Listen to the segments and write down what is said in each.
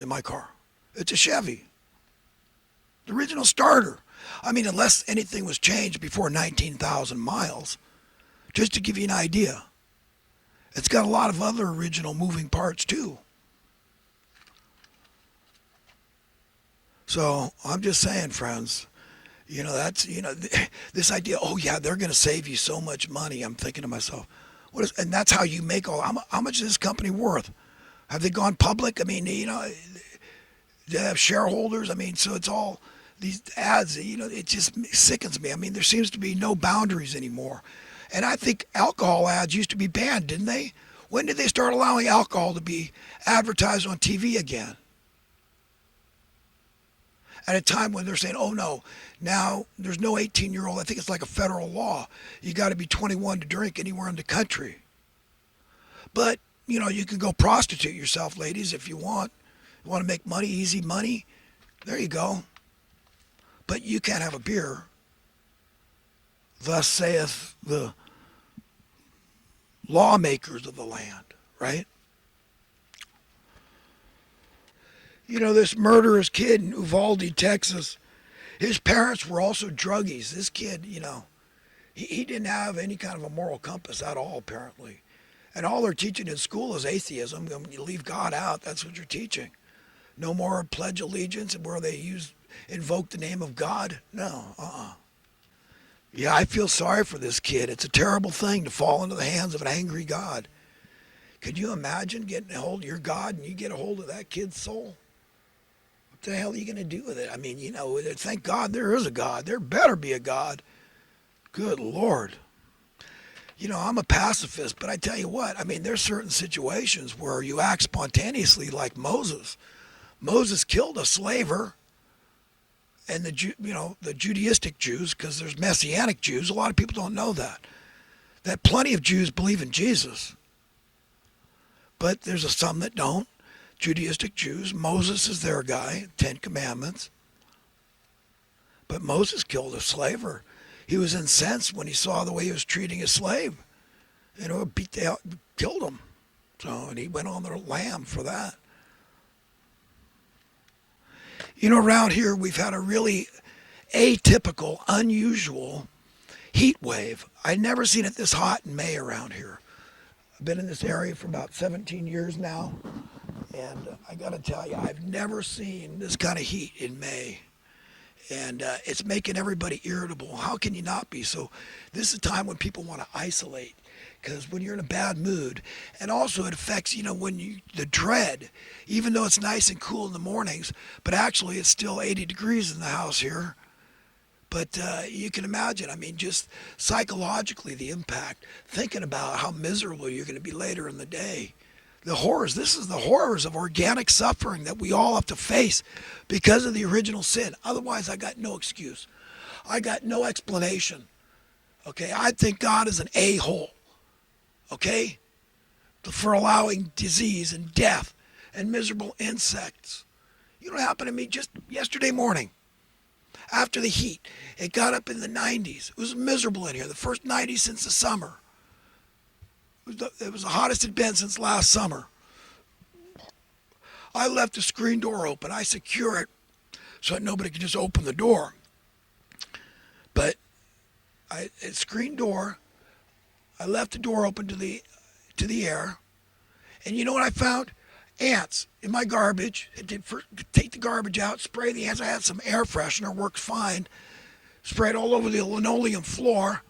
in my car. It's a Chevy, the original starter. I mean, unless anything was changed before 19,000 miles, just to give you an idea. It's got a lot of other original moving parts too. So I'm just saying, friends, that's, this idea, oh yeah, they're going to save you so much money. I'm thinking to myself, and that's how you make how much is this company worth? Have they gone public? I mean, they have shareholders. I mean, so it's all these ads, it just sickens me. I mean, there seems to be no boundaries anymore. And I think alcohol ads used to be banned, didn't they? When did they start allowing alcohol to be advertised on TV again? At a time when they're saying, oh no, now there's no 18-year-old. I think it's like a federal law. You got to be 21 to drink anywhere in the country. But, you can go prostitute yourself, ladies, if you want. You want to make money, easy money? There you go. But you can't have a beer. Thus saith the lawmakers of the land, right? This murderous kid in Uvalde, Texas, his parents were also druggies. This kid, he didn't have any kind of a moral compass at all, apparently. And all they're teaching in school is atheism. When you leave God out, that's what you're teaching. No more pledge allegiance where they invoke the name of God. No, Yeah, I feel sorry for this kid. It's a terrible thing to fall into the hands of an angry God. Could you imagine getting a hold of your God and you get a hold of that kid's soul? What the hell are you going to do with it? I mean, thank God there is a God. There better be a God. Good Lord. I'm a pacifist, but I tell you what, I mean, there's certain situations where you act spontaneously like Moses. Moses killed a slaver, and the Judaistic Jews, because there's Messianic Jews. A lot of people don't know that plenty of Jews believe in Jesus, but there's some that don't. Judaistic Jews. Moses is their guy. 10 Commandments. But Moses killed a slaver. He was incensed when he saw the way he was treating his slave. Killed him. And he went on the lam for that. Around here we've had a really atypical, unusual heat wave. I'd never seen it this hot in May around here. I've been in this area for about 17 years now, and I got to tell you, I've never seen this kind of heat in May. And it's making everybody irritable. How can you not be? So this is a time when people want to isolate, because when you're in a bad mood, and also it affects, the dread, even though it's nice and cool in the mornings, but actually it's still 80 degrees in the house here. But you can imagine, I mean, just psychologically the impact, thinking about how miserable you're going to be later in the day. The horrors, this is the horrors of organic suffering that we all have to face because of the original sin. Otherwise, I got no excuse. I got no explanation. Okay, I think God is an a-hole. Okay, for allowing disease and death and miserable insects. You know what happened to me just yesterday morning? After the heat, it got up in the 90s. It was miserable in here, the first 90s since the summer. It was the hottest it had been since last summer. I left the screen door open. I secure it so that nobody could just open the door. But screen door, I left the door open to the air. And you know what I found? Ants in my garbage. Take the garbage out, spray the ants. I had some air freshener, worked fine. Sprayed all over the linoleum floor.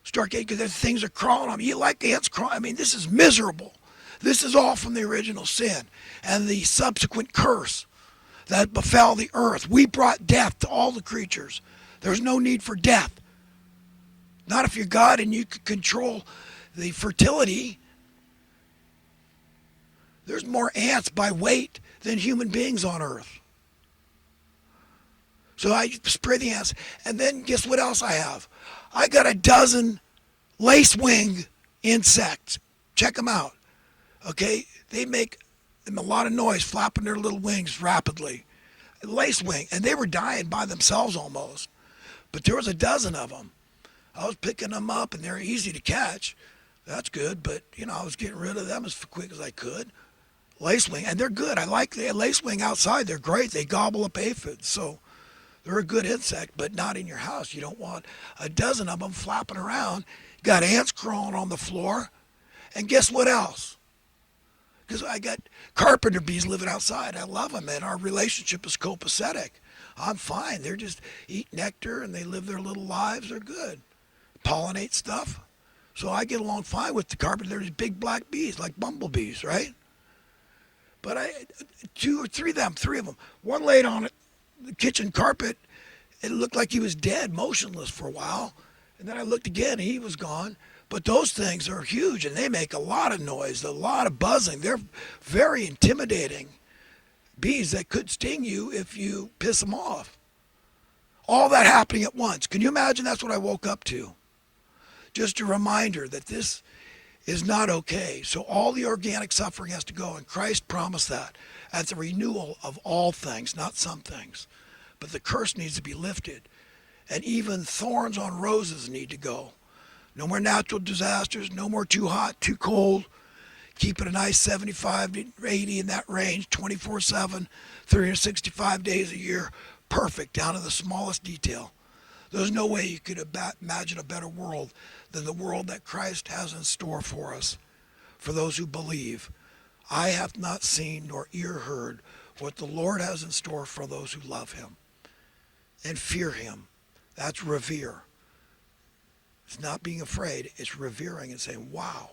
Start getting, because things are crawling on me. You like ants crawling? I mean, this is miserable. This is all from the original sin and the subsequent curse that befell the earth. We brought death to all the creatures. There's no need for death. Not if you're God and you can control the fertility. There's more ants by weight than human beings on earth. So I spray the ants. And then guess what else I have? I got a dozen lacewing insects. Check them out. Okay? They make a lot of noise, flapping their little wings rapidly. Lacewing. And they were dying by themselves almost. But there was a dozen of them. I was picking them up, and they're easy to catch. That's good, but, I was getting rid of them as quick as I could. lacewing, and they're good. I like the lacewing outside. They're great. They gobble up aphids, so they're a good insect, but not in your house. You don't want a dozen of them flapping around. Got ants crawling on the floor, and guess what else? Because I got carpenter bees living outside. I love them, and our relationship is copacetic. I'm fine. They're just eat nectar, and they live their little lives. They're good. Pollinate stuff. So I get along fine with the carpenter. They're these big black bees, like bumblebees, right? But two or three of them. One laid on the kitchen carpet. It looked like he was dead, motionless for a while. And then I looked again, and he was gone. But those things are huge, and they make a lot of noise, a lot of buzzing. They're very intimidating bees that could sting you if you piss them off. All that happening at once. Can you imagine that's what I woke up to? Just a reminder that this is not okay. So all the organic suffering has to go, and Christ promised that as the renewal of all things, not some things. But the curse needs to be lifted, and even thorns on roses need to go. No more natural disasters, no more too hot, too cold. Keep it a nice 75 to 80 in that range, 24/7, 365 days a year. Perfect, down to the smallest detail. There's no way you could imagine a better world than the world that Christ has in store for us, for those who believe. I have not seen nor ear heard what the Lord has in store for those who love him and fear him. That's revere. It's not being afraid. It's revering and saying, wow,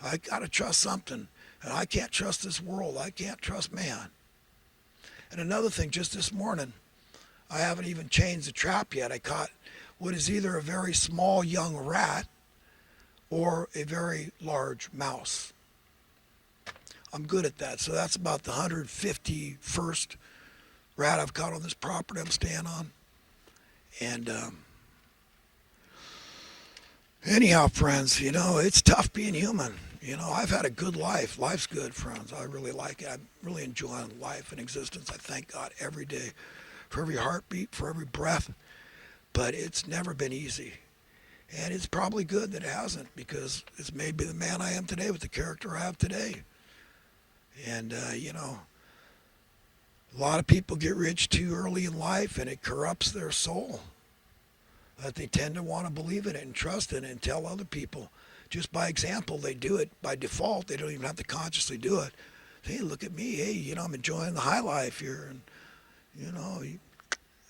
I got to trust something. And I can't trust this world. I can't trust man. And another thing, just this morning, I haven't even changed the trap yet. I caught what is either a very small young rat or a very large mouse. I'm good at that. So that's about the 151st rat I've caught on this property I'm staying on. And anyhow, friends, it's tough being human. I've had a good life. Life's good, friends. I really like it. I'm really enjoying life and existence. I thank God every day for every heartbeat, for every breath. But it's never been easy. And it's probably good that it hasn't, because it's made me the man I am today with the character I have today. And, a lot of people get rich too early in life, and it corrupts their soul. That they tend to want to believe in it and trust in it and tell other people. Just by example, they do it by default. They don't even have to consciously do it. Hey, look at me. Hey, I'm enjoying the high life here. And,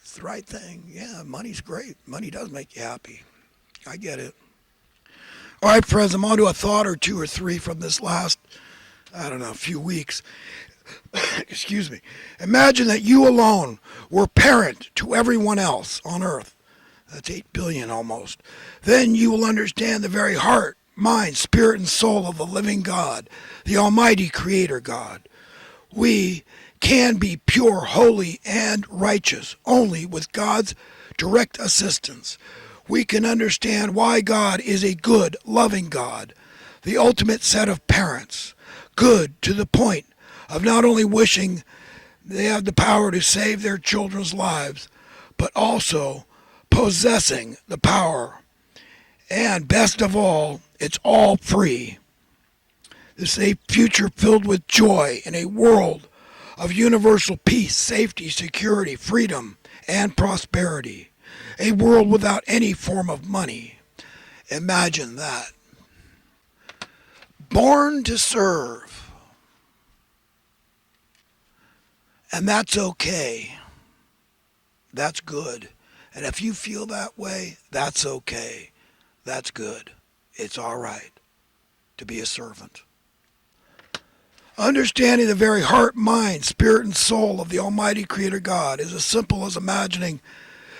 it's the right thing. Yeah, money's great. Money does make you happy. I get it. All right, friends, I'm on to a thought or two or three from this last, few weeks. Excuse me. Imagine that you alone were parent to everyone else on earth. That's 8 billion almost. Then you will understand the very heart, mind, spirit, and soul of the living God, the Almighty Creator God. We can be pure, holy, and righteous only with God's direct assistance. We can understand why God is a good, loving God, the ultimate set of parents, good to the point of not only wishing they have the power to save their children's lives, but also possessing the power. And best of all, it's all free. This is a future filled with joy in a world of universal peace, safety, security, freedom, and prosperity. A world without any form of money. Imagine that. Born to serve. And that's okay. That's good. And if you feel that way, that's okay. That's good. It's all right to be a servant. Understanding the very heart, mind, spirit, and soul of the Almighty Creator God is as simple as imagining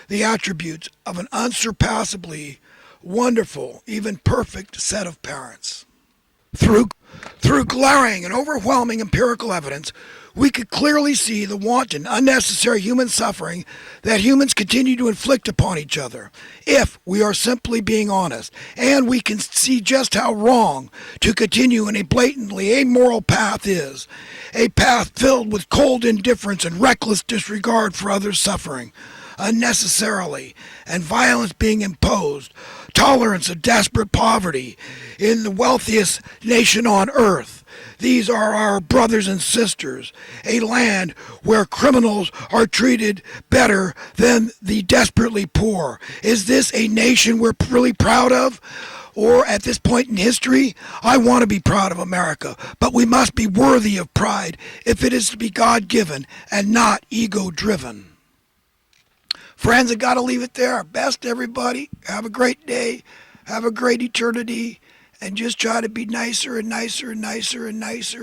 the attributes of an unsurpassably wonderful, even perfect set of parents. Through glaring and overwhelming empirical evidence, we could clearly see the wanton, unnecessary human suffering that humans continue to inflict upon each other, if we are simply being honest. And we can see just how wrong to continue in a blatantly amoral path is, a path filled with cold indifference and reckless disregard for others' suffering. unnecessarily and violence being imposed, tolerance of desperate poverty in the wealthiest nation on earth. These are our brothers and sisters, a land where criminals are treated better than the desperately poor. Is this a nation we're really proud of? Or at this point in history, I want to be proud of America, but we must be worthy of pride if it is to be God-given and not ego-driven. Friends, I got to leave it there. Best, everybody. Have a great day. Have a great eternity. And just try to be nicer and nicer and nicer and nicer.